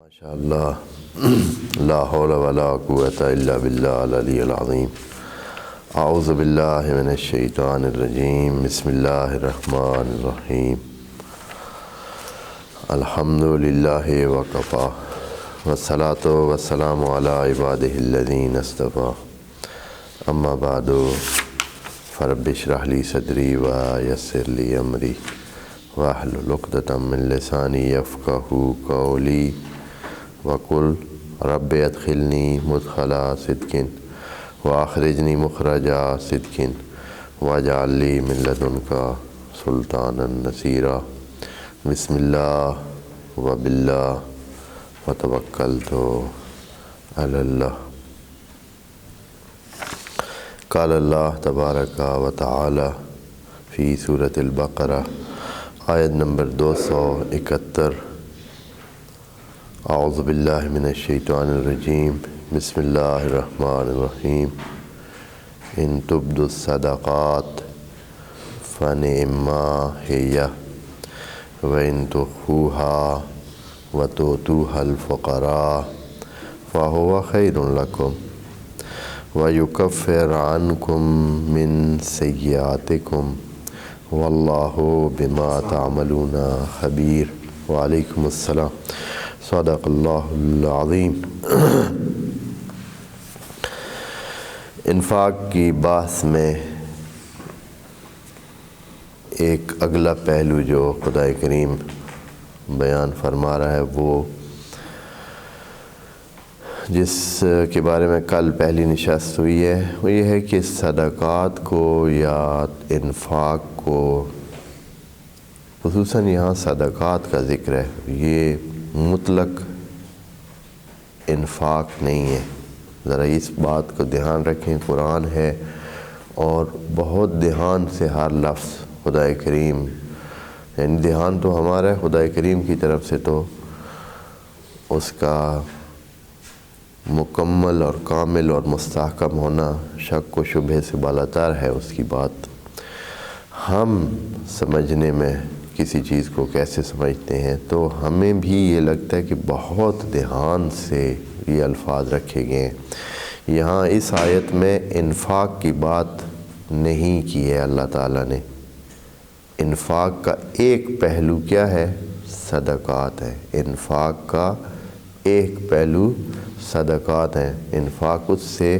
ماشاء اللہ لا حول ولا قوة الا باللہ العلی العظیم اعوذ باللہ من الشیطان الرجیم بسم اللہ الرحمن الرحیم الحمد للہ وکفی والصلاة والسلام علی عبادہ الذین اصطفی اما بعد فرب اشرح لی صدری ویسر لی امری واحلل عقدۃ من لسانی یفقہوا قولی وقل رب ادخلنی مدخل صدق واخرجنی مخرج صدق واجعل لی من لدنک سلطانا نصیرا بسم اللہ وباللہ وتوکلت علی اللہ۔ قال اللہ تبارک و تعالی فی سورۃ البقرہ آیت نمبر 271۔ اعوذ باللہ من الشیطان الرجیم بسم اللہ الرحمن الرحیم ان تبدوا الصدقات فنعما ہی وان تخفوها وتؤتوها الفقراء فهو خیر لکم ویکفر عنکم من سیئاتکم واللہ بما تعملون خبیر۔ وعلیکم السلام۔ صدق اللہ العظیم۔ انفاق کی بحث میں ایک اگلا پہلو جو خدا کریم بیان فرما رہا ہے وہ جس کے بارے میں کل پہلی نشست ہوئی ہے وہ یہ ہے کہ صدقات کو یا انفاق کو، خصوصاً یہاں صدقات کا ذکر ہے، یہ مطلق انفاق نہیں ہے۔ ذرا اس بات کو دھیان رکھیں، قرآن ہے اور بہت دھیان سے ہر لفظ خدا کریم، یعنی دھیان تو ہمارا ہے، خدا کریم کی طرف سے تو اس کا مکمل اور کامل اور مستحکم ہونا شک و شبہ سے بالاتر ہے اس کی بات۔ ہم سمجھنے میں کسی چیز کو کیسے سمجھتے ہیں تو ہمیں بھی یہ لگتا ہے کہ بہت دھیان سے یہ الفاظ رکھے گئے ہیں۔ یہاں اس آیت میں انفاق کی بات نہیں کی ہے اللہ تعالیٰ نے۔ انفاق کا ایک پہلو کیا ہے؟ صدقات ہے۔ انفاق کا ایک پہلو صدقات ہیں۔ انفاق اس سے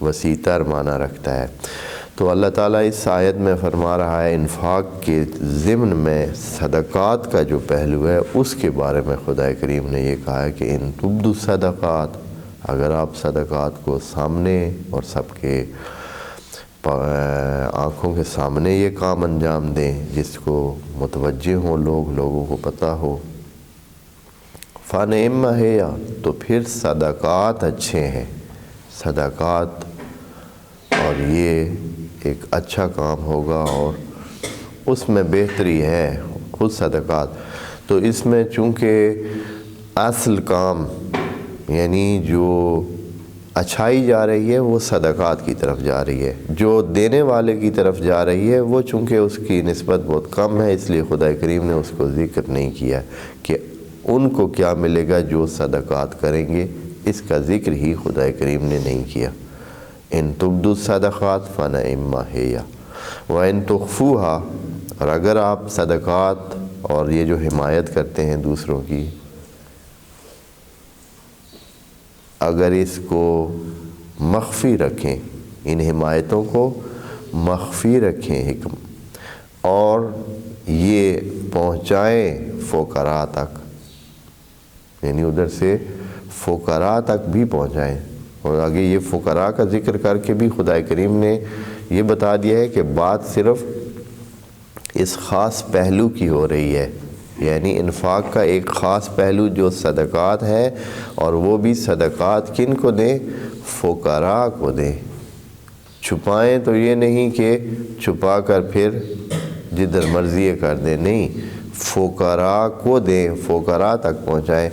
وسیع تر معنی رکھتا ہے۔ تو اللہ تعالیٰ اس آیت میں فرما رہا ہے انفاق کے ضمن میں صدقات کا جو پہلو ہے اس کے بارے میں خدا کریم نے یہ کہا ہے کہ ان تبدوا الصدقات، اگر آپ صدقات کو سامنے اور سب کے آنکھوں کے سامنے یہ کام انجام دیں جس کو متوجہ ہوں لوگوں کو پتہ ہو، فنعما ہی، تو پھر صدقات اچھے ہیں۔ صدقات اور یہ ایک اچھا کام ہوگا اور اس میں بہتری ہے خود صدقات۔ تو اس میں چونکہ اصل کام یعنی جو اچھائی جا رہی ہے وہ صدقات کی طرف جا رہی ہے، جو دینے والے کی طرف جا رہی ہے وہ چونکہ اس کی نسبت بہت کم ہے، اس لیے خدا کریم نے اس کو ذکر نہیں کیا کہ ان کو کیا ملے گا جو صدقات کریں گے، اس کا ذکر ہی خدا کریم نے نہیں کیا۔ ان تبدوا الصدقات فنعما ہی وان تخفوها، اور اگر آپ صدقات اور یہ جو حمایت کرتے ہیں دوسروں کی، اگر اس کو مخفی رکھیں، ان حمایتوں کو مخفی رکھیں اور یہ پہنچائیں فقراء تک، یعنی ادھر سے فقراء تک بھی پہنچائیں۔ اور آگے یہ فقراء کا ذکر کر کے بھی خدا کریم نے یہ بتا دیا ہے کہ بات صرف اس خاص پہلو کی ہو رہی ہے، یعنی انفاق کا ایک خاص پہلو جو صدقات ہے، اور وہ بھی صدقات کن کو دیں؟ فقراء کو دیں۔ چھپائیں تو یہ نہیں کہ چھپا کر پھر جدھر مرضی کر دیں، نہیں، فقراء کو دیں، فقراء تک پہنچائیں۔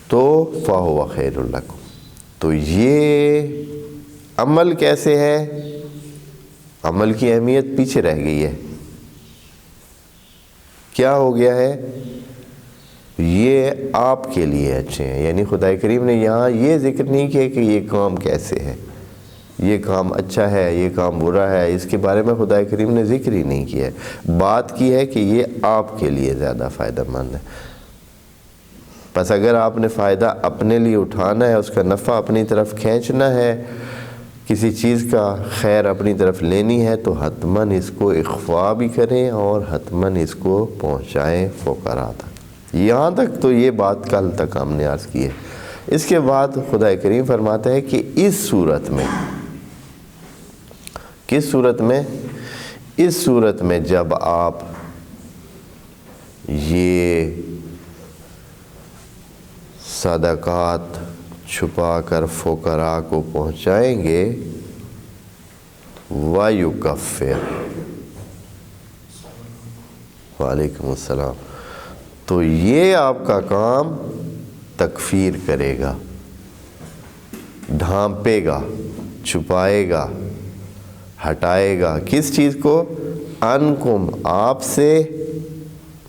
تو فَهُوَ خَيْرٌ لَكُمْ، تو یہ عمل کیسے ہے؟ عمل کی اہمیت پیچھے رہ گئی ہے۔ کیا ہو گیا ہے؟ یہ آپ کے لیے اچھے ہیں. یعنی خدا کریم نے یہاں یہ ذکر نہیں کیا کہ یہ کام کیسے ہے، یہ کام اچھا ہے، یہ کام برا ہے، اس کے بارے میں خدا کریم نے ذکر ہی نہیں کیا ہے. بات کی ہے کہ یہ آپ کے لیے زیادہ فائدہ مند ہے. بس اگر آپ نے فائدہ اپنے لیے اٹھانا ہے، اس کا نفع اپنی طرف کھینچنا ہے، کسی چیز کا خیر اپنی طرف لینی ہے، تو حتماً اس کو اخفاء بھی کریں اور حتماً اس کو پہنچائیں فقراء تک. یہاں تک تو یہ بات کل تک ہم نے عرض کی ہے. اس کے بعد خدا کریم فرماتا ہے کہ اس صورت میں، کس صورت میں؟ اس صورت میں جب آپ یہ صدقات چھپا کر فقراء کو پہنچائیں گے، وَيُكَفِّرْ، وعلیکم السلام، تو یہ آپ کا کام تکفیر کرے گا، ڈھانپے گا، چھپائے گا، ہٹائے گا. کس چیز کو؟ انکم، آپ سے،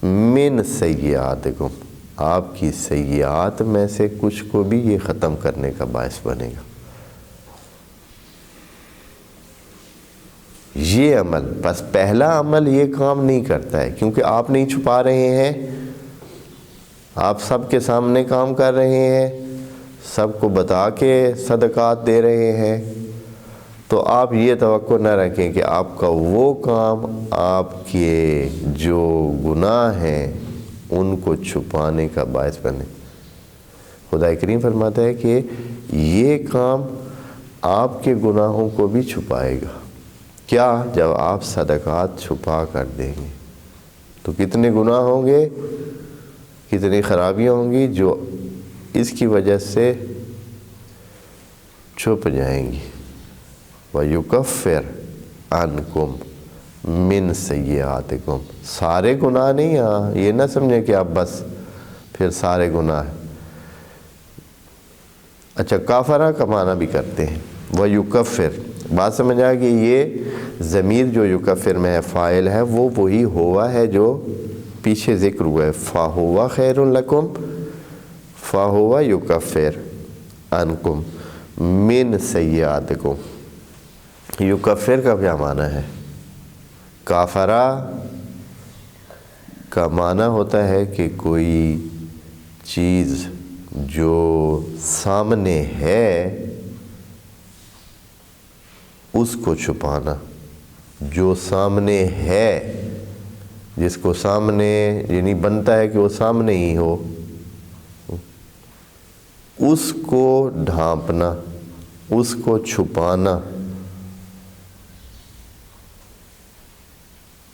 من سیئاتکم، آپ کی سیئات میں سے کچھ کو بھی یہ ختم کرنے کا باعث بنے گا. یہ عمل، بس پہلا عمل یہ کام نہیں کرتا ہے، کیونکہ آپ نہیں چھپا رہے ہیں، آپ سب کے سامنے کام کر رہے ہیں، سب کو بتا کے صدقات دے رہے ہیں. تو آپ یہ توقع نہ رکھیں کہ آپ کا وہ کام آپ کے جو گناہ ہیں ان کو چھپانے کا باعث بنے. خدا کریم فرماتا ہے کہ یہ کام آپ کے گناہوں کو بھی چھپائے گا. کیا؟ جب آپ صدقات چھپا کر دیں گے تو کتنے گناہ ہوں گے، کتنی خرابیاں ہوں گی جو اس کی وجہ سے چھپ جائیں گی. وَيُكَفِّرْ عَنْكُمْ مِنْ سَيِّئَاتِكُمْ، سارے گناہ نہیں. ہاں یہ نہ سمجھیں کہ آپ بس پھر سارے گناہ ہیں. اچھا، کافرہ کا معنی بھی کرتے ہیں. وَيُكَفِّرْ، بات سمجھ آئے کہ یہ ضمیر جو یکفر میں ہے فاعل ہے، وہ وہی ہوا ہے جو پیچھے ذکر ہوا ہے. فَهُوَ خَيْرٌ لَكُمْ فَهُوَ يُكَفِّرْ عَنْكُمْ مِنْ سَيِّئَاتِكُمْ. یکفر کا کیا معنی ہے؟ کافرہ کا معنی ہوتا ہے کہ کوئی چیز جو سامنے ہے اس کو چھپانا. جو سامنے ہے، جس کو سامنے یعنی بنتا ہے کہ وہ سامنے ہی ہو، اس کو ڈھانپنا، اس کو چھپانا،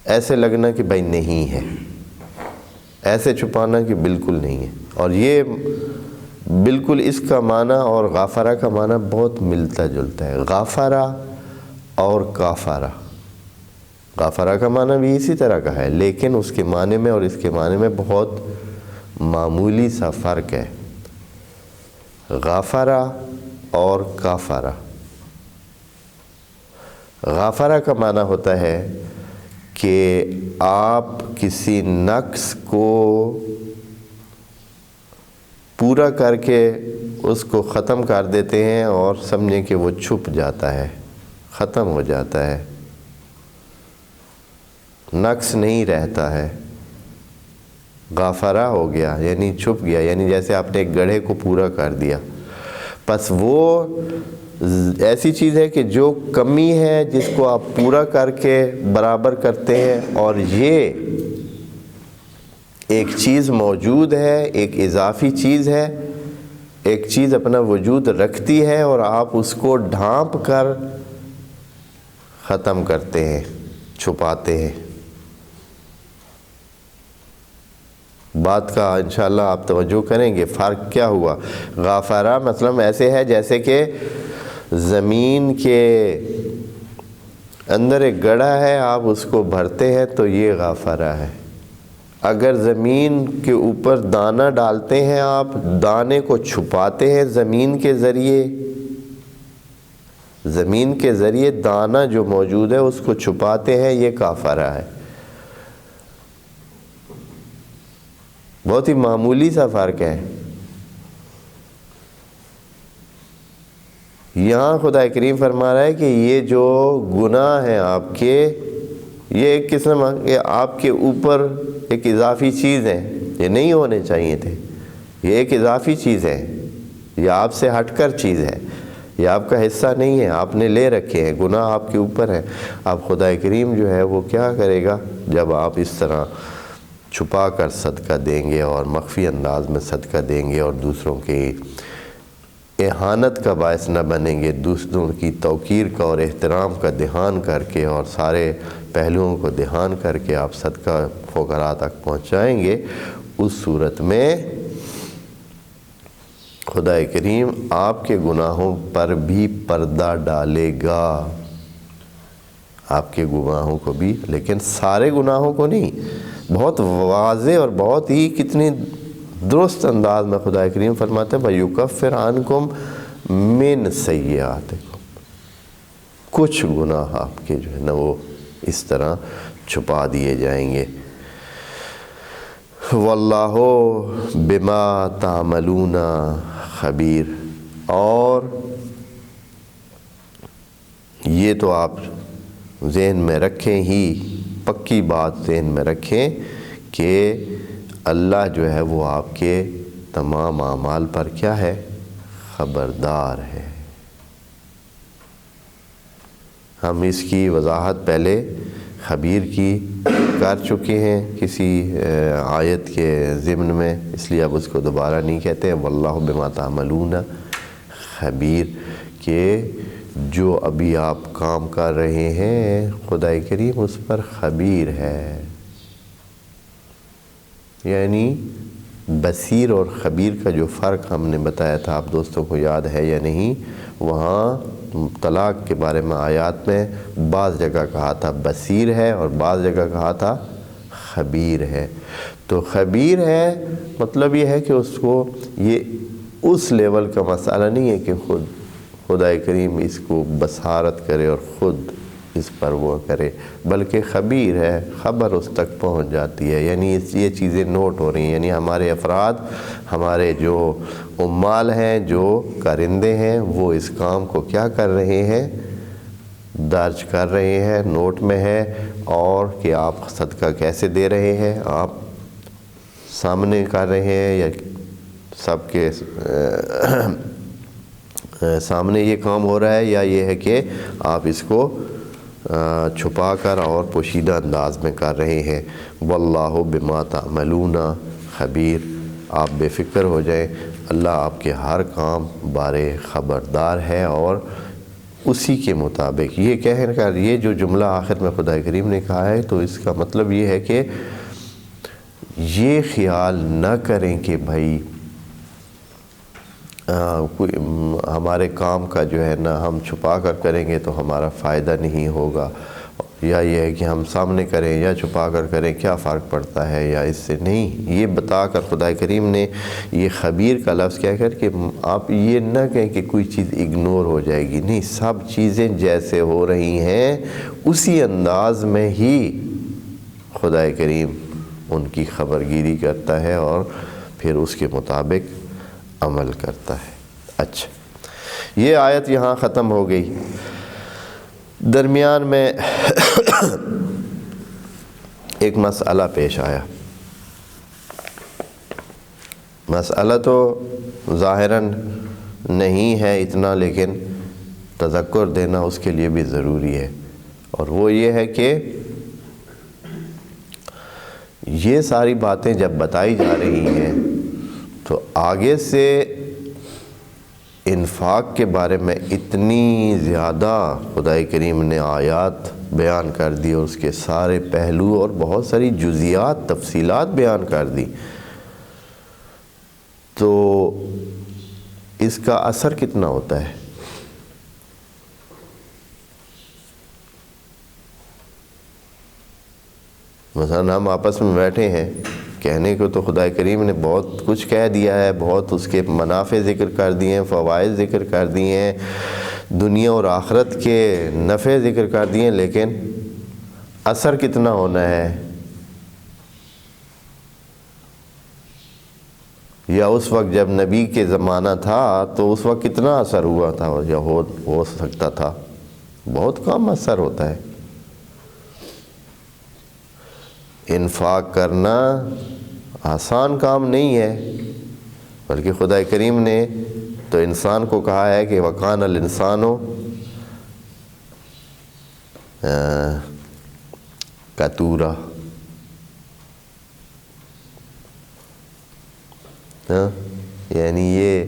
ایسے لگنا کہ بھائی نہیں ہے، ایسے چھپانا کہ بالکل نہیں ہے. اور یہ بالکل اس کا معنی اور غافرہ کا معنی بہت ملتا جلتا ہے. غافرہ اور کافرہ، غافرہ کا معنی بھی اسی طرح کا ہے، لیکن اس کے معنی میں اور اس کے معنی میں بہت معمولی سا فرق ہے. غافرہ اور کافرہ، غافرہ کا معنی ہوتا ہے کہ آپ کسی نقص کو پورا کر کے اس کو ختم کر دیتے ہیں اور سمجھیں کہ وہ چھپ جاتا ہے، ختم ہو جاتا ہے، نقص نہیں رہتا ہے. غافرہ ہو گیا یعنی چھپ گیا، یعنی جیسے آپ نے ایک گڑھے کو پورا کر دیا. بس وہ ایسی چیز ہے کہ جو کمی ہے جس کو آپ پورا کر کے برابر کرتے ہیں، اور یہ ایک چیز موجود ہے، ایک اضافی چیز ہے، ایک چیز اپنا وجود رکھتی ہے اور آپ اس کو ڈھانپ کر ختم کرتے ہیں، چھپاتے ہیں. بات کا انشاءاللہ آپ توجہ کریں گے. فرق کیا ہوا؟ غافرہ مثلا ایسے ہے جیسے کہ زمین کے اندر ایک گڑھا ہے، آپ اس کو بھرتے ہیں تو یہ غافرہ ہے. اگر زمین کے اوپر دانہ ڈالتے ہیں، آپ دانے کو چھپاتے ہیں زمین کے ذریعے، زمین کے ذریعے دانہ جو موجود ہے اس کو چھپاتے ہیں، یہ کافرہ ہے. بہت ہی معمولی سا فرق ہے۔ یہاں خدا کریم فرما رہا ہے کہ یہ جو گناہ ہیں آپ کے، یہ ایک قسم کہ آپ کے اوپر ایک اضافی چیز ہے، یہ نہیں ہونے چاہیے تھے، یہ ایک اضافی چیز ہے، یہ آپ سے ہٹ کر چیز ہے، یہ آپ کا حصہ نہیں ہے، آپ نے لے رکھے ہیں، گناہ آپ کے اوپر ہے۔ اب خدا کریم جو ہے وہ کیا کرے گا جب آپ اس طرح چھپا کر صدقہ دیں گے اور مخفی انداز میں صدقہ دیں گے اور دوسروں کی اہانت کا باعث نہ بنیں گے، دوسروں کی توقیر کا اور احترام کا دھیان کر کے اور سارے پہلوؤں کو دھیان کر کے آپ صدقہ فقراء تک پہنچائیں گے، اس صورت میں خدا کریم آپ کے گناہوں پر بھی پردہ ڈالے گا، آپ کے گناہوں کو بھی، لیکن سارے گناہوں کو نہیں۔ بہت واضح اور بہت ہی کتنی درست انداز میں خدا کریم فرماتے ہیں وَيُكَفِّرْ عَنْكُمْ مِنْ سَيِّئَاتِكُمْ، کچھ گناہ آپ کے جو ہے نا وہ اس طرح چھپا دیے جائیں گے۔ وَاللَّهُ بِمَا تَعْمَلُونَ خبیر، اور یہ تو آپ ذہن میں رکھیں ہی، پکی بات ذہن میں رکھیں کہ اللہ جو ہے وہ آپ کے تمام اعمال پر کیا ہے؟ خبردار ہے۔ ہم اس کی وضاحت پہلے خبیر کی کر چکے ہیں کسی آیت کے ضمن میں، اس لیے اب اس کو دوبارہ نہیں کہتے ہیں۔ واللہ بما تعملون خبیر، کہ جو ابھی آپ کام کر رہے ہیں خدا کریم اس پر خبیر ہے۔ یعنی بصیر اور خبیر کا جو فرق ہم نے بتایا تھا، آپ دوستوں کو یاد ہے یا نہیں؟ وہاں طلاق کے بارے میں آیات میں بعض جگہ کہا تھا بصیر ہے اور بعض جگہ کہا تھا خبیر ہے۔ تو خبیر ہے مطلب یہ ہے کہ اس کو یہ اس لیول کا مسئلہ نہیں ہے کہ خود خدا کریم اس کو بصارت کرے اور خود اس پر وہ کرے، بلکہ خبیر ہے، خبر اس تک پہنچ جاتی ہے، یعنی یہ چیزیں نوٹ ہو رہی ہیں، یعنی ہمارے افراد، ہمارے جو عمال ہیں، جو کارندے ہیں، وہ اس کام کو کیا کر رہے ہیں؟ درج کر رہے ہیں، نوٹ میں ہے، اور کہ آپ صدقہ کیسے دے رہے ہیں، آپ سامنے کر رہے ہیں یا سب کے سامنے یہ کام ہو رہا ہے، یا یہ ہے کہ آپ اس کو چھپا کر اور پوشیدہ انداز میں کر رہے ہیں۔ واللہ بما تعملون خبیر، آپ بے فکر ہو جائیں، اللہ آپ کے ہر کام بارے خبردار ہے، اور اسی کے مطابق یہ کہنے کا یہ جو جملہ آخر میں خدا کریم نے کہا ہے، تو اس کا مطلب یہ ہے کہ یہ خیال نہ کریں کہ بھائی کوئی ہمارے کام کا جو ہے نا ہم چھپا کر کریں گے تو ہمارا فائدہ نہیں ہوگا، یا یہ ہے کہ ہم سامنے کریں یا چھپا کر کریں کیا فرق پڑتا ہے، یا اس سے نہیں۔ یہ بتا کر خدا کریم نے یہ خبیر کا لفظ کہہ کر کہ آپ یہ نہ کہیں کہ کوئی چیز اگنور ہو جائے گی، نہیں، سب چیزیں جیسے ہو رہی ہیں اسی انداز میں ہی خدا کریم ان کی خبرگیری کرتا ہے اور پھر اس کے مطابق عمل کرتا ہے۔ اچھا، یہ آیت یہاں ختم ہو گئی۔ درمیان میں ایک مسئلہ پیش آیا۔ مسئلہ تو ظاہراً نہیں ہے اتنا، لیکن تذکر دینا اس کے لیے بھی ضروری ہے، اور وہ یہ ہے کہ یہ ساری باتیں جب بتائی جا رہی ہیں تو آگے سے انفاق کے بارے میں اتنی زیادہ خدا کریم نے آیات بیان کر دی اور اس کے سارے پہلو اور بہت ساری جزیات، تفصیلات بیان کر دی، تو اس کا اثر کتنا ہوتا ہے؟ مثلا ہم آپس میں بیٹھے ہیں، کہنے کو تو خدا کریم نے بہت کچھ کہہ دیا ہے، بہت اس کے منافع ذکر کر دیے ہیں، فوائد ذکر کر دیے ہیں، دنیا اور آخرت کے نفع ذکر کر دیے ہیں، لیکن اثر کتنا ہونا ہے؟ یا اس وقت جب نبی کے زمانہ تھا تو اس وقت کتنا اثر ہوا تھا یا ہو سکتا تھا؟ بہت کم اثر ہوتا ہے۔ انفاق کرنا آسان کام نہیں ہے، بلکہ خدا کریم نے تو انسان کو کہا ہے کہ وَقَانَ الْإِنسَانُ قَتُورًا، یعنی یہ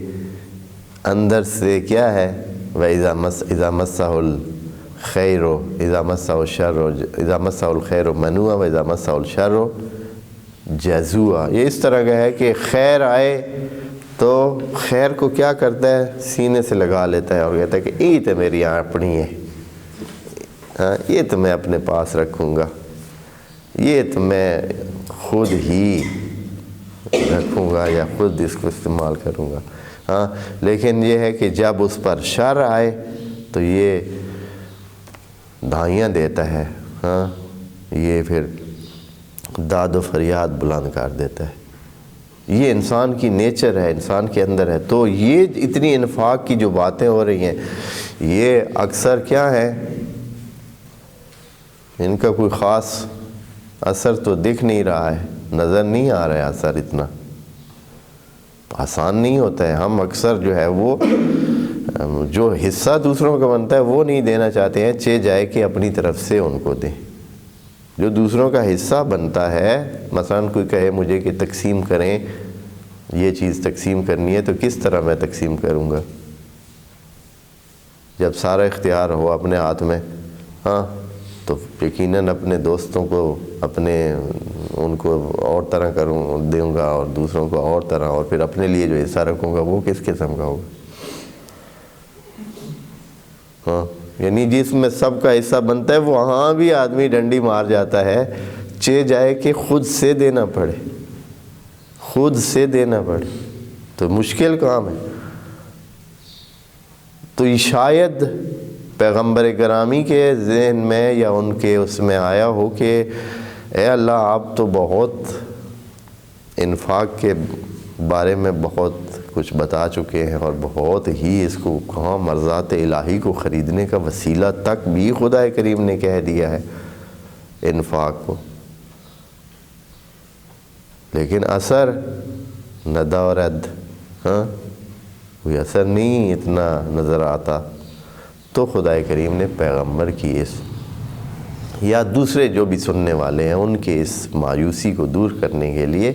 اندر سے کیا ہے، وَإِذَا مَسَّهُ الْخَيْرُ إِذَا مَسَّهُ الشَّرُّ إِذَا مَسَّهُ الْخَيْرُ مَنُوعًا وَإِذَا مَسَّهُ الشَّرُّ جَزُوعًا۔ یہ اس طرح کا ہے کہ خیر آئے تو خیر کو کیا کرتا ہے، سینے سے لگا لیتا ہے اور کہتا ہے کہ یہ تو میری اپنی ہے، ہاں یہ تو میں اپنے پاس رکھوں گا، یہ تو میں خود ہی رکھوں گا یا خود اس کو استعمال کروں گا، ہاں۔ لیکن یہ ہے کہ جب اس پر شر آئے تو یہ دھائیاں دیتا ہے، ہاں، یہ پھر داد و فریاد بلند کر دیتا ہے۔ یہ انسان کی نیچر ہے، انسان کے اندر ہے۔ تو یہ اتنی انفاق کی جو باتیں ہو رہی ہیں، یہ اکثر کیا ہے، ان کا کوئی خاص اثر تو دکھ نہیں رہا ہے، نظر نہیں آ رہا ہے اثر، اتنا آسان نہیں ہوتا ہے۔ ہم اکثر جو ہے وہ جو حصہ دوسروں کا بنتا ہے وہ نہیں دینا چاہتے ہیں، چہ جائے کہ اپنی طرف سے ان کو دیں۔ جو دوسروں کا حصہ بنتا ہے، مثلا کوئی کہے مجھے کہ تقسیم کریں، یہ چیز تقسیم کرنی ہے، تو کس طرح میں تقسیم کروں گا؟ جب سارا اختیار ہو اپنے ہاتھ میں، ہاں، تو یقیناً اپنے دوستوں کو ان کو اور طرح دوں گا اور دوسروں کو اور طرح، اور پھر اپنے لیے جو حصہ رکھوں گا وہ کس قسم کا ہوگا؟ ہاں، یعنی جس میں سب کا حصہ بنتا ہے وہاں بھی آدمی ڈنڈی مار جاتا ہے، چہ جائے کہ خود سے دینا پڑے، خود سے دینا پڑے، تو مشکل کام ہے۔ تو شاید پیغمبر گرامی کے ذہن میں یا ان کے اس میں آیا ہو کہ اے اللہ، آپ تو بہت انفاق کے بارے میں بہت کچھ بتا چکے ہیں، اور بہت ہی اس کو کہاں مرضات الہی کو خریدنے کا وسیلہ تک بھی خدا کریم نے کہہ دیا ہے انفاق کو، لیکن اثر ندى و رد، ہاں، کوئی اثر نہیں اتنا نظر آتا۔ تو خدا کریم نے پیغمبر کی اس یا دوسرے جو بھی سننے والے ہیں ان کے اس مایوسی کو دور کرنے کے لیے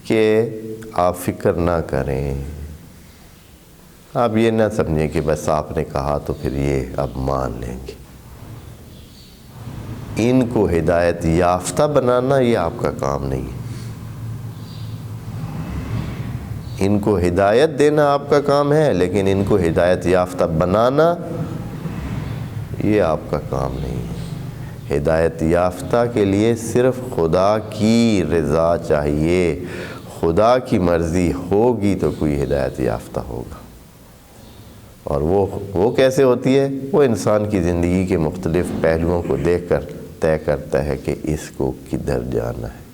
کہ آپ فکر نہ کریں، آپ یہ نہ سمجھیں کہ بس آپ نے کہا تو پھر یہ اب مان لیں گے۔ ان کو ہدایت یافتہ بنانا یہ آپ کا کام نہیں ہے، ان کو ہدایت دینا آپ کا کام ہے، لیکن ان کو ہدایت یافتہ بنانا یہ آپ کا کام نہیں ہے۔ ہدایت یافتہ کے لیے صرف خدا کی رضا چاہیے، خدا کی مرضی ہوگی تو کوئی ہدایت یافتہ ہوگا۔ اور وہ کیسے ہوتی ہے؟ وہ انسان کی زندگی کے مختلف پہلوؤں کو دیکھ کر طے کرتا ہے کہ اس کو کدھر جانا ہے۔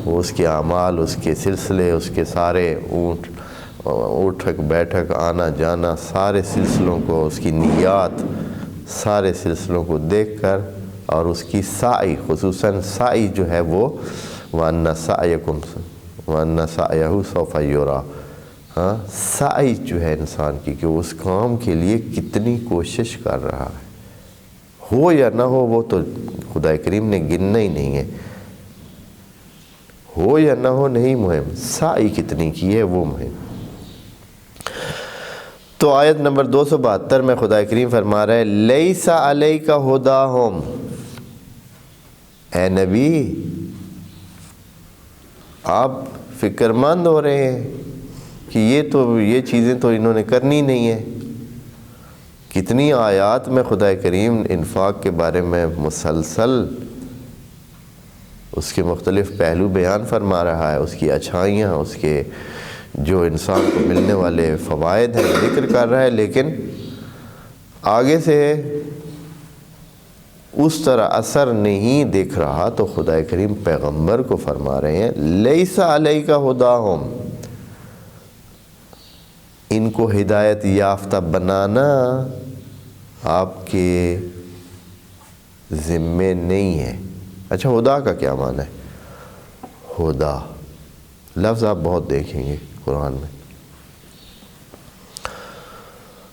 وہ اس کے اعمال، اس کے سلسلے، اس کے سارے اٹھک بیٹھک، آنا جانا، سارے سلسلوں کو، اس کی نیات، سارے سلسلوں کو دیکھ کر، اور اس کی سعی، خصوصاً سعی جو ہے وہ وَأَنَّ سَعْيَكُمْ وَأَنَّ سَعْيَهُ سَوْفَ يُرَىٰ، ہاں، سعی جو ہے انسان کی کہ اس کام کے لیے کتنی کوشش کر رہا ہے، ہو یا نہ ہو وہ تو خدا کریم نے گننا ہی نہیں ہے، ہو یا نہ ہو نہیں مہم، سعی کتنی کی ہے وہ مہم۔ تو آیت نمبر 272 میں خدا کریم فرما رہا ہے لیس علیک ھداھم، اے نبی آپ فکر مند ہو رہے ہیں کہ یہ چیزیں تو انہوں نے کرنی نہیں ہیں۔ کتنی آیات میں خدا کریم انفاق کے بارے میں مسلسل اس کے مختلف پہلو بیان فرما رہا ہے، اس کی اچھائیاں، اس کے جو انسان کو ملنے والے فوائد ہیں ذکر کر رہا ہے، لیکن آگے سے اس طرح اثر نہیں دکھ رہا تو خدا کریم پیغمبر کو فرما رہے ہیں لیس علیک ہداہم، ان کو ہدایت یافتہ بنانا آپ کے ذمے نہیں ہے۔ اچھا ہدا کا کیا معنی ہے؟ ہدا لفظ آپ بہت دیکھیں گے قرآن میں۔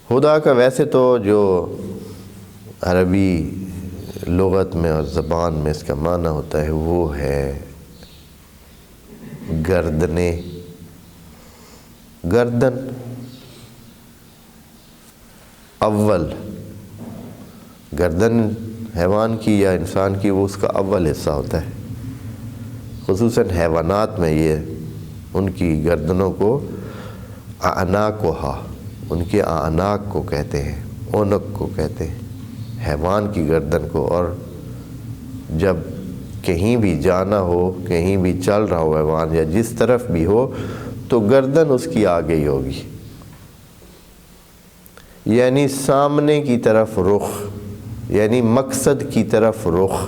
ہدا کا ویسے تو جو عربی لغت میں اور زبان میں اس کا معنی ہوتا ہے وہ ہے گردنے، گردن اول، گردن حیوان کی یا انسان کی وہ اس کا اول حصہ ہوتا ہے، خصوصاً حیوانات میں یہ ان کی گردنوں کو اعناقها، ان کے اعناق کو کہتے ہیں، اونق کو کہتے ہیں حیوان کی گردن کو۔ اور جب کہیں بھی جانا ہو، کہیں بھی چل رہا ہو حیوان یا جس طرف بھی ہو تو گردن اس کی آگے ہی ہوگی، یعنی سامنے کی طرف رخ، یعنی مقصد کی طرف رخ،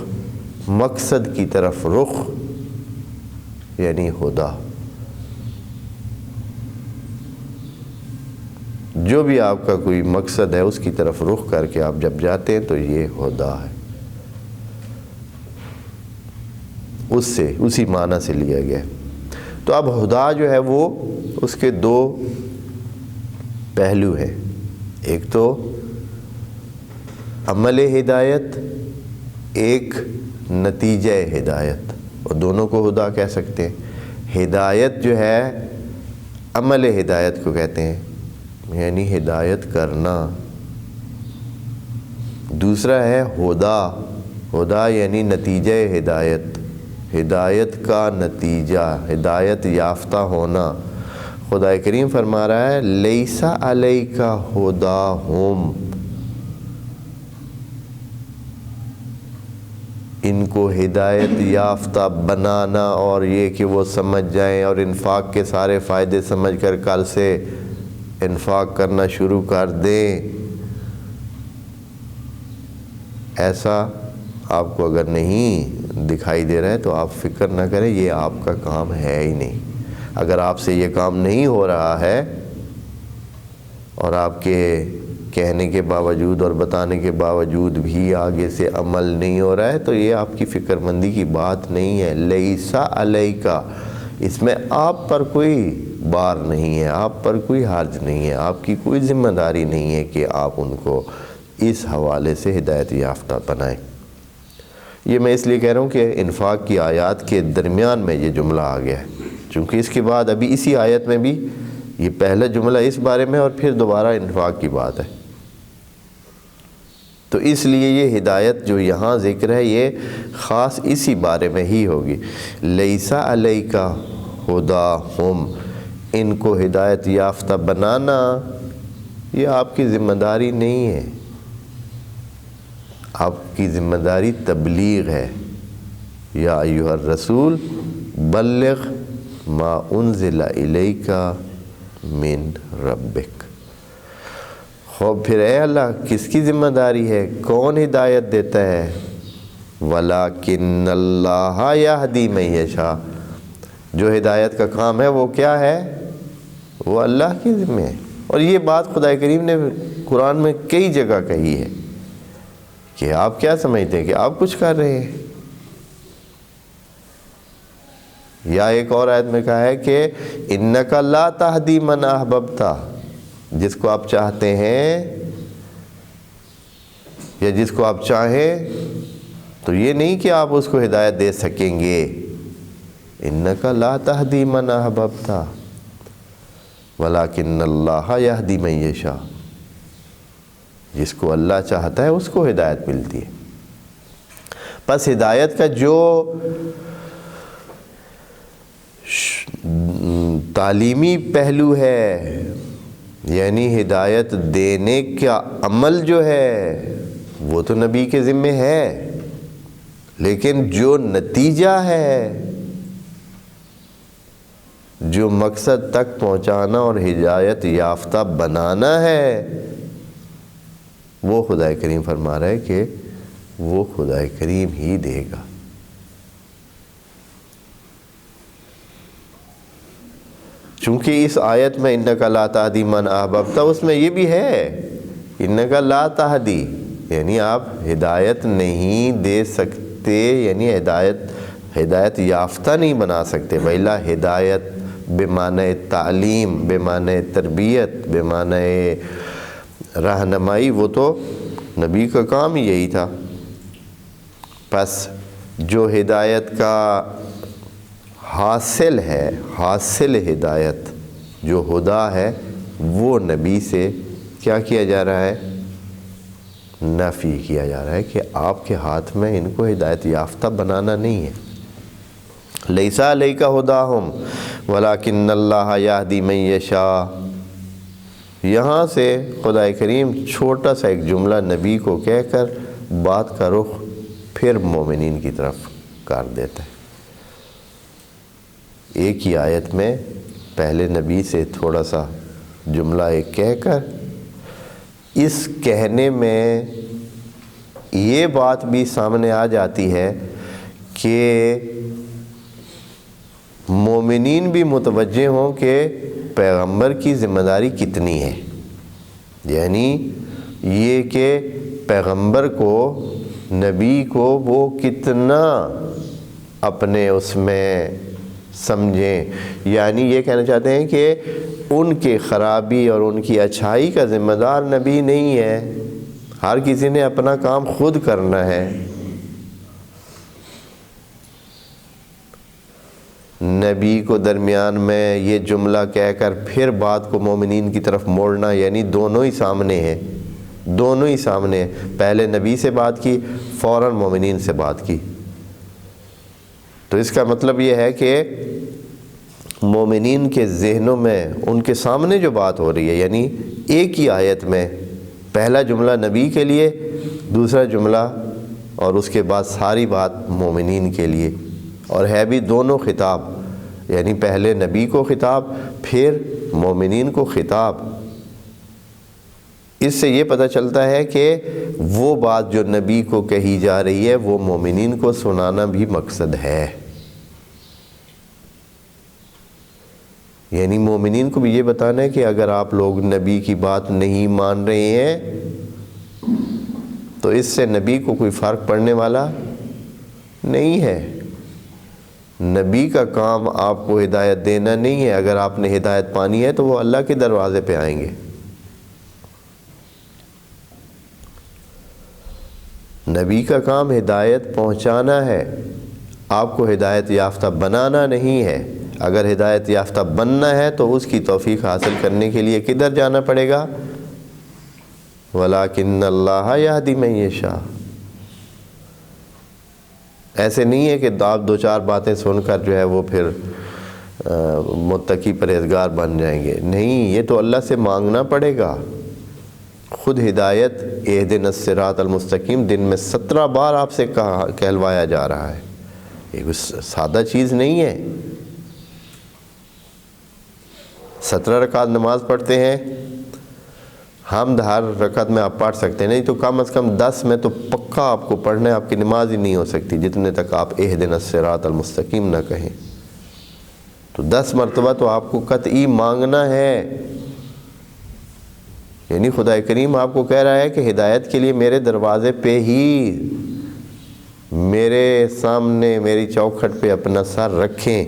مقصد کی طرف رخ یعنی ہدا۔ جو بھی آپ کا کوئی مقصد ہے اس کی طرف رخ کر کے آپ جب جاتے ہیں تو یہ ہدا ہے، اس سے اسی معنی سے لیا گیا۔ تو اب ہدا جو ہے وہ اس کے دو پہلو ہیں، ایک تو عمل ہدایت، ایک نتیجہ ہدایت، اور دونوں کو ہدا کہہ سکتے ہیں۔ ہدایت جو ہے عمل ہدایت کو کہتے ہیں، یعنی ہدایت کرنا۔ دوسرا ہے ہدا، ہدا یعنی نتیجہ ہدایت، ہدایت کا نتیجہ، ہدایت یافتہ ہونا۔ خدا کریم فرما رہا ہے لیس علیک ہداہم، ان کو ہدایت یافتہ بنانا اور یہ کہ وہ سمجھ جائیں اور انفاق کے سارے فائدے سمجھ کر کل سے انفاق کرنا شروع کر دیں، ایسا آپ کو اگر نہیں دکھائی دے رہا ہے تو آپ فکر نہ کریں، یہ آپ کا کام ہے ہی نہیں۔ اگر آپ سے یہ کام نہیں ہو رہا ہے اور آپ کے کہنے کے باوجود اور بتانے کے باوجود بھی آگے سے عمل نہیں ہو رہا ہے تو یہ آپ کی فکر مندی کی بات نہیں ہے۔ لیس علیک، اس میں آپ پر کوئی بار نہیں ہے، آپ پر کوئی حرج نہیں ہے، آپ کی کوئی ذمہ داری نہیں ہے کہ آپ ان کو اس حوالے سے ہدایت یافتہ بنائیں۔ یہ میں اس لیے کہہ رہا ہوں کہ انفاق کی آیات کے درمیان میں یہ جملہ آ گیا ہے، چونکہ اس کے بعد ابھی اسی آیت میں بھی یہ پہلا جملہ اس بارے میں اور پھر دوبارہ انفاق کی بات ہے، تو اس لیے یہ ہدایت جو یہاں ذکر ہے یہ خاص اسی بارے میں ہی ہوگی۔ لیس علیک ہداہم، ان کو ہدایت یافتہ بنانا یہ آپ کی ذمہ داری نہیں ہے، آپ کی ذمہ داری تبلیغ ہے۔ یا ایھا الرسول بلغ ما انزل الیک من ربک۔ خوب پھر اے اللہ کس کی ذمہ داری ہے، کون ہدایت دیتا ہے؟ وَلَٰكِنَّ اللَّهَ يَهْدِي مَن يَشَاءُ، جو ہدایت کا کام ہے وہ کیا ہے؟ وہ اللہ کی ذمہ ہے۔ اور یہ بات خدا کریم نے قرآن میں کئی جگہ کہی ہے کہ آپ کیا سمجھتے ہیں کہ آپ کچھ کر رہے ہیں، یا ایک اور آیت میں کہا ہے کہ اِنَّكَ لَا تَهْدِي مَنْ أَحْبَبْتَ، جس کو آپ چاہتے ہیں یا جس کو آپ چاہیں تو یہ نہیں کہ آپ اس کو ہدایت دے سکیں گے۔ اِنَّكَ لَا تَهْدِي مَنْ أَحْبَبْتَ وَلَٰكِنَّ اللَّهَ يَهْدِي مَن يَشَاءُ، جس کو اللہ چاہتا ہے اس کو ہدایت ملتی ہے۔ پس ہدایت کا جو تعلیمی پہلو ہے، یعنی ہدایت دینے کا عمل جو ہے وہ تو نبی کے ذمہ ہے، لیکن جو نتیجہ ہے، جو مقصد تک پہنچانا اور ہدایت یافتہ بنانا ہے، وہ خدا کریم فرما رہا ہے کہ وہ خدا کریم ہی دے گا۔ چونکہ اس آیت میں انک لا تہدی من احببت، اس میں یہ بھی ہے انک لا تہدی، یعنی آپ ہدایت نہیں دے سکتے، یعنی ہدایت یافتہ نہیں بنا سکتے۔ وَإِلَّا ہدایت بمعنی تعلیم، بمعنی تربیت، بمعنی رہنمائی، وہ تو نبی کا کام ہی یہی تھا۔ پس جو ہدایت کا حاصل ہے، حاصل ہدایت جو ہدا ہے، وہ نبی سے کیا کیا جا رہا ہے؟ نفی کیا جا رہا ہے کہ آپ کے ہاتھ میں ان کو ہدایت یافتہ بنانا نہیں ہے۔ لیس علیک ہداہم ولکن اللہ یہدی من یشاء، یہاں سے خدا کریم چھوٹا سا ایک جملہ نبی کو کہہ کر بات کا رخ پھر مومنین کی طرف کر دیتا ہے۔ ایک ہی آیت میں پہلے نبی سے تھوڑا سا جملہ ایک کہہ کر، اس کہنے میں یہ بات بھی سامنے آ جاتی ہے کہ مومنین بھی متوجہ ہوں کہ پیغمبر کی ذمہ داری کتنی ہے، یعنی یہ کہ پیغمبر کو، نبی کو وہ کتنا اپنے اس میں سمجھیں، یعنی یہ کہنا چاہتے ہیں کہ ان کے خرابی اور ان کی اچھائی کا ذمہ دار نبی نہیں ہے، ہر کسی نے اپنا کام خود کرنا ہے۔ نبی کو درمیان میں یہ جملہ کہہ کر پھر بات کو مومنین کی طرف موڑنا، یعنی دونوں ہی سامنے ہیں، دونوں ہی سامنے ہیں۔ پہلے نبی سے بات کی، فوراً مومنین سے بات کی۔ تو اس کا مطلب یہ ہے کہ مومنین کے ذہنوں میں ان کے سامنے جو بات ہو رہی ہے، یعنی ایک ہی آیت میں پہلا جملہ نبی کے لیے، دوسرا جملہ اور اس کے بعد ساری بات مومنین کے لیے، اور ہے بھی دونوں خطاب، یعنی پہلے نبی کو خطاب، پھر مومنین کو خطاب۔ اس سے یہ پتہ چلتا ہے کہ وہ بات جو نبی کو کہی جا رہی ہے وہ مومنین کو سنانا بھی مقصد ہے، یعنی مومنین کو بھی یہ بتانا ہے کہ اگر آپ لوگ نبی کی بات نہیں مان رہے ہیں تو اس سے نبی کو کوئی فرق پڑنے والا نہیں ہے۔ نبی کا کام آپ کو ہدایت دینا نہیں ہے، اگر آپ نے ہدایت پانی ہے تو وہ اللہ کے دروازے پہ آئیں گے۔ نبی کا کام ہدایت پہنچانا ہے، آپ کو ہدایت یافتہ بنانا نہیں ہے۔ اگر ہدایت یافتہ بننا ہے تو اس کی توفیق حاصل کرنے کے لیے کدھر جانا پڑے گا؟ وَلَكِنَّ اللَّهَ يَهْدِي مَن يَشَاءُ۔ ایسے نہیں ہے کہ آپ دو چار باتیں سن کر جو ہے وہ پھر متقی پرہیزگار بن جائیں گے، نہیں، یہ تو اللہ سے مانگنا پڑے گا۔ خود ہدایت اہدنا الصراط المستقیم دن میں 17 بار آپ سے کہلوایا جا رہا ہے، یہ سادہ چیز نہیں ہے۔ 17 رکعت نماز پڑھتے ہیں، حمد ہر رکعت میں آپ پڑھ سکتے ہیں، نہیں تو کم از کم 10 میں تو پکا آپ کو پڑھنا ہے، آپ کی نماز ہی نہیں ہو سکتی جتنے تک آپ اہدنا الصراط المستقیم نہ کہیں۔ تو 10 مرتبہ تو آپ کو قطعی مانگنا ہے، یعنی خدا کریم آپ کو کہہ رہا ہے کہ ہدایت کے لیے میرے دروازے پہ ہی، میرے سامنے میری چوکھٹ پہ اپنا سر رکھیں،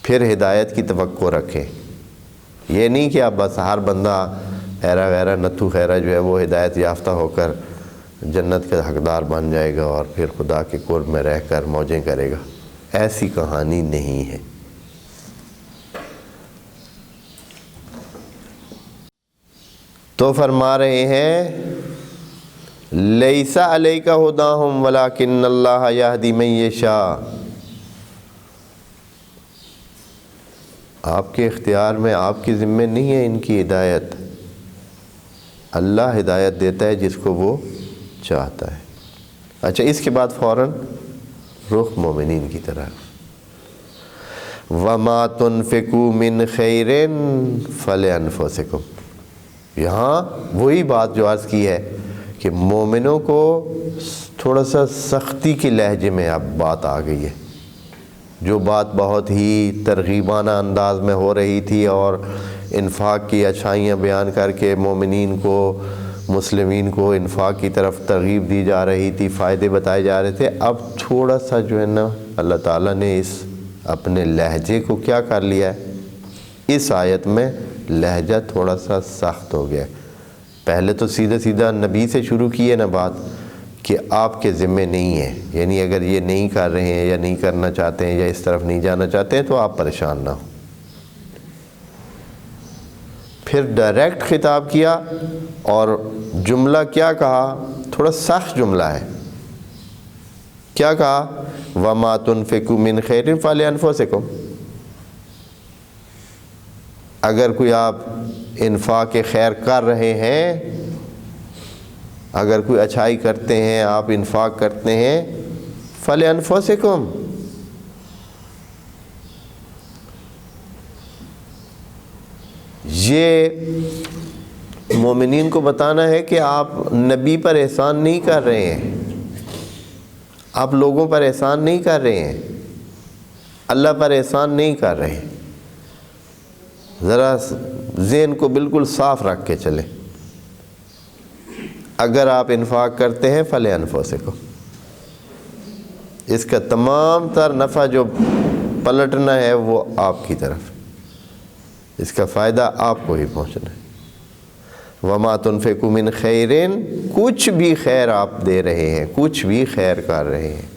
پھر ہدایت کی توقع رکھیں۔ یہ نہیں کہ آپ بس ہر بندہ ایرا غیرہ نتھو خیرہ جو ہے وہ ہدایت یافتہ ہو کر جنت کا حقدار بن جائے گا اور پھر خدا کے قرب میں رہ کر موجیں کرے گا، ایسی کہانی نہیں ہے۔ تو فرما رہے ہیں لیس علیک ہداہم ولکن اللہ یہدی من یشاء، آپ کے اختیار میں، آپ کے ذمہ نہیں ہے ان کی ہدایت، اللہ ہدایت دیتا ہے جس کو وہ چاہتا ہے۔ اچھا، اس کے بعد فوراً رخ مومنین کی طرف، وَمَا تُنْفِقُوا مِنْ خَيْرٍ فَلِأَنفُسِكُمْ، یہاں وہی بات جو عرض کی ہے کہ مومنوں کو تھوڑا سا سختی کے لہجے میں اب بات آ گئی ہے. جو بات بہت ہی ترغیبانہ انداز میں ہو رہی تھی اور انفاق کی اچھائیاں بیان کر کے مومنین کو، مسلمین کو انفاق کی طرف ترغیب دی جا رہی تھی، فائدے بتائے جا رہے تھے، اب تھوڑا سا جو ہے نا اللہ تعالیٰ نے اس اپنے لہجے کو کیا کر لیا ہے، اس آیت میں لہجہ تھوڑا سا سخت ہو گیا. پہلے تو سیدھا نبی سے شروع کی ہے نا بات کہ آپ کے ذمے نہیں ہے، یعنی اگر یہ نہیں کر رہے ہیں یا نہیں کرنا چاہتے ہیں یا اس طرف نہیں جانا چاہتے ہیں تو آپ پریشان نہ ہو. پھر ڈائریکٹ خطاب کیا اور جملہ کیا کہا، تھوڑا سخت جملہ ہے. کیا کہا؟ وَمَا تُنْفِقُوا مِنْ خَيْرٍ فَلِأَنفُسِكُمْ. اگر کوئی آپ انفاق خیر کر رہے ہیں، اگر کوئی اچھائی کرتے ہیں، آپ انفاق کرتے ہیں، فَلِأَنفُسِكُمْ. یہ مومنین کو بتانا ہے کہ آپ نبی پر احسان نہیں کر رہے ہیں، آپ لوگوں پر احسان نہیں کر رہے ہیں، اللہ پر احسان نہیں کر رہے ہیں. ذرا ذہن کو بالکل صاف رکھ کے چلیں. اگر آپ انفاق کرتے ہیں فَلِأَنفُسِكُمْ، اس کا تمام تر نفع جو پلٹنا ہے وہ آپ کی طرف، اس کا فائدہ آپ کو ہی پہنچنا ہے. وَمَا تُنْفِقُوا مِنْ خَيْرٍ، کچھ بھی خیر آپ دے رہے ہیں، کچھ بھی خیر کر رہے ہیں.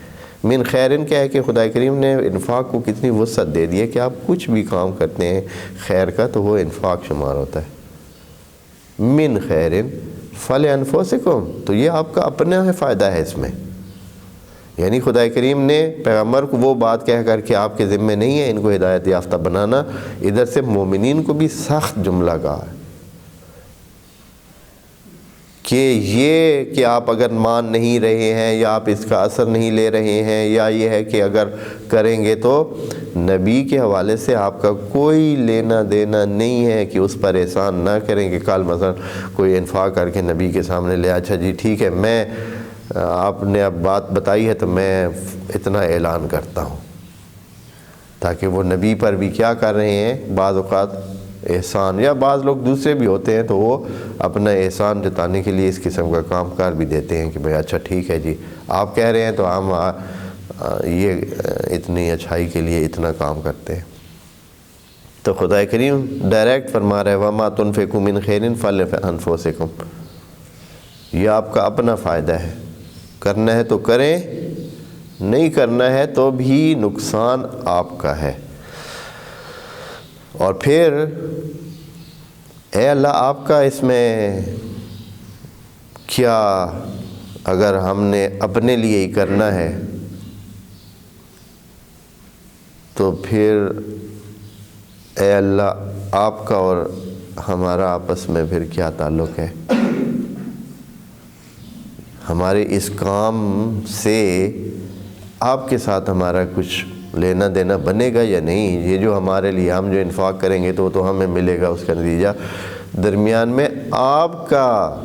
من خیرن کیا ہے کہ خدا کریم نے انفاق کو کتنی وسعت دے دی ہے کہ آپ کچھ بھی کام کرتے ہیں خیر کا تو وہ انفاق شمار ہوتا ہے. من خیرن فَلِأَنفُسِكُمْ، تو یہ آپ کا اپنا فائدہ ہے اس میں. یعنی خدا کریم نے پیغمبر کو وہ بات کہہ کر کہ آپ کے ذمے نہیں ہے ان کو ہدایت یافتہ بنانا، ادھر سے مومنین کو بھی سخت جملہ کہا ہے کہ یہ کہ آپ اگر مان نہیں رہے ہیں یا آپ اس کا اثر نہیں لے رہے ہیں، یا یہ ہے کہ اگر کریں گے تو نبی کے حوالے سے آپ کا کوئی لینا دینا نہیں ہے کہ اس پر احسان نہ کریں کہ کل مثلا کوئی انفاق کر کے نبی کے سامنے لے، اچھا جی ٹھیک ہے میں آپ نے اب بات بتائی ہے تو میں اتنا اعلان کرتا ہوں، تاکہ وہ نبی پر بھی کیا کر رہے ہیں بعض اوقات احسان، یا بعض لوگ دوسرے بھی ہوتے ہیں تو وہ اپنا احسان جتانے کے لیے اس قسم کا کام کر بھی دیتے ہیں کہ بھئی اچھا ٹھیک ہے جی آپ کہہ رہے ہیں تو ہم یہ اتنی اچھائی کے لیے اتنا کام کرتے ہیں. تو خدا کریم ڈائریکٹ فرما رہا ہے وَمَا تُنْفِقُوا مِنْ خَيْرٍ فَلِأَنفُسِكُمْ، یہ آپ کا اپنا فائدہ ہے. کرنا ہے تو کریں، نہیں کرنا ہے تو بھی نقصان آپ کا ہے. اور پھر اے اللہ آپ کا اس میں کیا، اگر ہم نے اپنے لیے ہی کرنا ہے تو پھر اے اللہ آپ کا اور ہمارا آپس میں پھر کیا تعلق ہے، ہمارے اس کام سے آپ کے ساتھ ہمارا کچھ لینا دینا بنے گا یا نہیں. یہ جو ہمارے لیے ہم جو انفاق کریں گے تو ہمیں ملے گا اس کا نتیجہ، درمیان میں آپ کا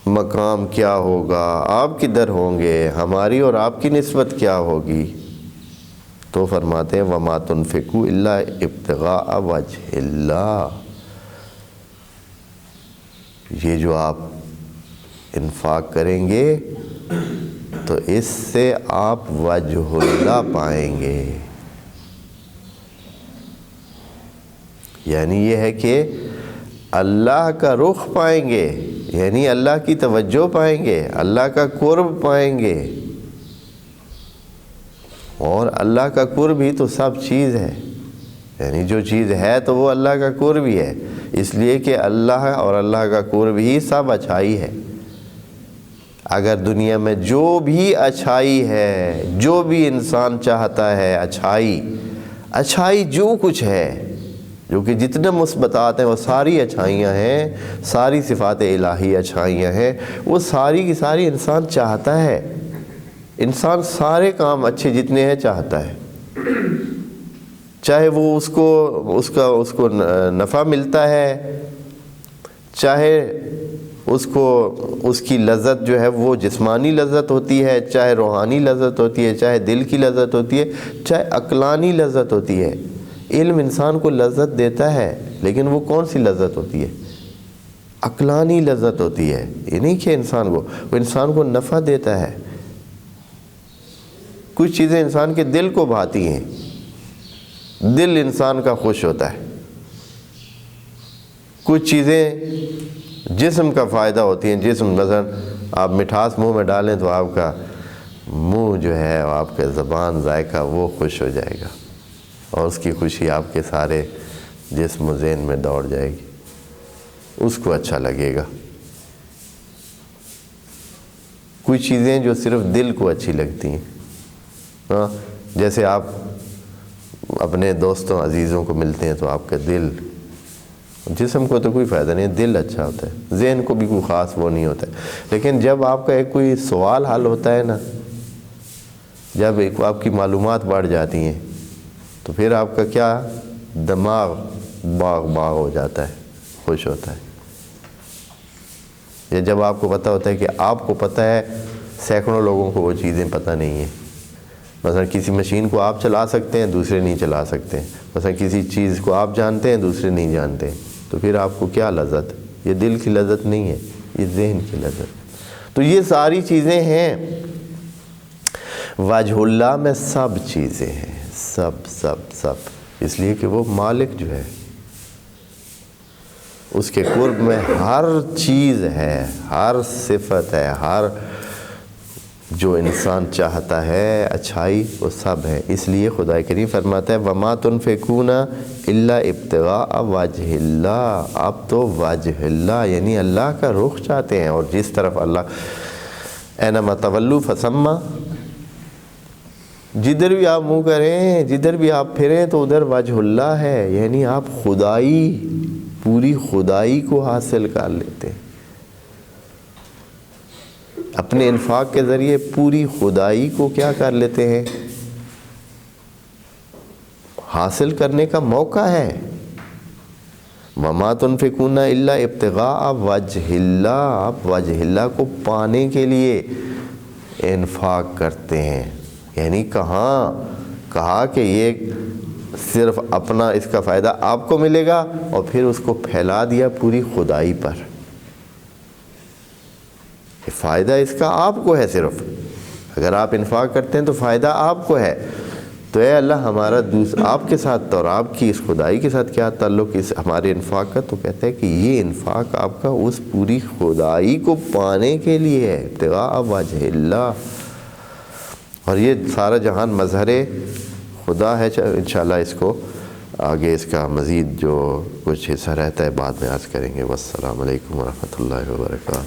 مقام کیا ہوگا، آپ کدھر ہوں گے، ہماری اور آپ کی نسبت کیا ہوگی. تو فرماتے ہیں وَمَا تُنْفِقُوا إِلَّا ابْتِغَاءَ وَجْهِ اللَّهِ، یہ جو آپ انفاق کریں گے تو اس سے آپ وجہ اللہ پائیں گے. یعنی یہ ہے کہ اللہ کا رخ پائیں گے، یعنی اللہ کی توجہ پائیں گے، اللہ کا قرب پائیں گے. اور اللہ کا قرب ہی تو سب چیز ہے، یعنی جو چیز ہے تو وہ اللہ کا قرب ہی ہے، اس لیے کہ اللہ اور اللہ کا قرب ہی سب اچھائی ہے. اگر دنیا میں جو بھی اچھائی ہے، جو بھی انسان چاہتا ہے اچھائی جو کچھ ہے، جو کہ جتنے مثبتات ہیں وہ ساری اچھائیاں ہیں، ساری صفات الہی اچھائیاں ہیں، وہ ساری کی ساری انسان چاہتا ہے. انسان سارے کام اچھے جتنے ہیں چاہتا ہے، چاہے وہ اس کو نفع ملتا ہے، چاہے اس کی لذت جو ہے وہ جسمانی لذت ہوتی ہے، چاہے روحانی لذت ہوتی ہے، چاہے دل کی لذت ہوتی ہے، چاہے عقلانی لذت ہوتی ہے۔ علم انسان کو لذت دیتا ہے، لیکن وہ کون سی لذت ہوتی ہے؟ عقلانی لذت ہوتی ہے۔ یہ نہیں کہ وہ انسان کو نفع دیتا ہے۔ کچھ چیزیں انسان کے دل کو بھاتی ہیں، دل انسان کا خوش ہوتا ہے۔ کچھ چیزیں جسم کا فائدہ ہوتی ہیں، جسم مثلا آپ مٹھاس منہ میں ڈالیں تو آپ کا منہ جو ہے، آپ کا زبان ذائقہ وہ خوش ہو جائے گا، اور اس کی خوشی آپ کے سارے جسم و ذہن میں دوڑ جائے گی، اس کو اچھا لگے گا۔ کچھ چیزیں جو صرف دل کو اچھی لگتی ہیں، ہاں، جیسے آپ اپنے دوستوں عزیزوں کو ملتے ہیں تو آپ کا دل، جسم کو تو کوئی فائدہ نہیں، دل اچھا ہوتا ہے، ذہن کو بھی کوئی خاص وہ نہیں ہوتا ہے۔ لیکن جب آپ کا ایک کوئی سوال حل ہوتا ہے نا، جب آپ کی معلومات بڑھ جاتی ہیں، تو پھر آپ کا کیا دماغ باغ ہو جاتا ہے، خوش ہوتا ہے۔ یا جب آپ کو پتہ ہوتا ہے کہ آپ کو پتہ ہے، سینکڑوں لوگوں کو وہ چیزیں پتہ نہیں ہیں۔ مثلا کسی مشین کو آپ چلا سکتے ہیں، دوسرے نہیں چلا سکتے۔ مثلا کسی چیز کو آپ جانتے ہیں، دوسرے نہیں جانتے، تو پھر آپ کو کیا لذت؟ یہ دل کی لذت نہیں ہے، یہ ذہن کی لذت۔ تو یہ ساری چیزیں ہیں، وجہ اللہ میں سب چیزیں ہیں، سب، اس لیے کہ وہ مالک جو ہے، اس کے قرب میں ہر چیز ہے، ہر صفت ہے، ہر جو انسان چاہتا ہے اچھائی، وہ سب ہے۔ اس لیے خدا کریم فرماتا ہے وَمَا تُنْفِقُونَ إِلَّا ابْتِغَاءَ وَجْهِ اللَّهِ۔ اب تو وجہ اللہ یعنی اللہ کا رخ چاہتے ہیں، اور جس طرف اللہ اَيْنَمَا تَوَلُّوا فَثَمَّ، جدھر بھی آپ منہ کریں، جدھر بھی آپ پھریں تو ادھر وجہ اللہ ہے، یعنی آپ پوری خدائی کو حاصل کر لیتے ہیں۔ اپنے انفاق کے ذریعے پوری خدائی کو کیا کر لیتے ہیں؟ حاصل کرنے کا موقع ہے۔ وَمَا تُنْفِقُونَ إِلَّا ابْتِغَاءَ وَجْهِ اللَّهِ، آپ وجہ اللہ کو پانے کے لیے انفاق کرتے ہیں۔ یعنی کہا کہ یہ صرف اپنا اس کا فائدہ آپ کو ملے گا، اور پھر اس کو پھیلا دیا پوری خدائی پر۔ فائدہ اس کا آپ کو ہے، صرف اگر آپ انفاق کرتے ہیں تو فائدہ آپ کو ہے۔ تو اے اللہ ہمارا آپ کے ساتھ اور آپ کی اس خدائی کے ساتھ کیا تعلق اس ہمارے انفاق کا؟ تو کہتا ہے کہ یہ انفاق آپ کا اس پوری خدائی کو پانے کے لیے ہے، ابتغاء وجہ اللہ۔ اور یہ سارا جہان مظہر خدا ہے۔ انشاءاللہ اس کو آگے اس کا مزید جو کچھ حصہ رہتا ہے بعد میں عرض کریں گے۔ والسلام علیکم ورحمۃ اللہ وبرکاتہ۔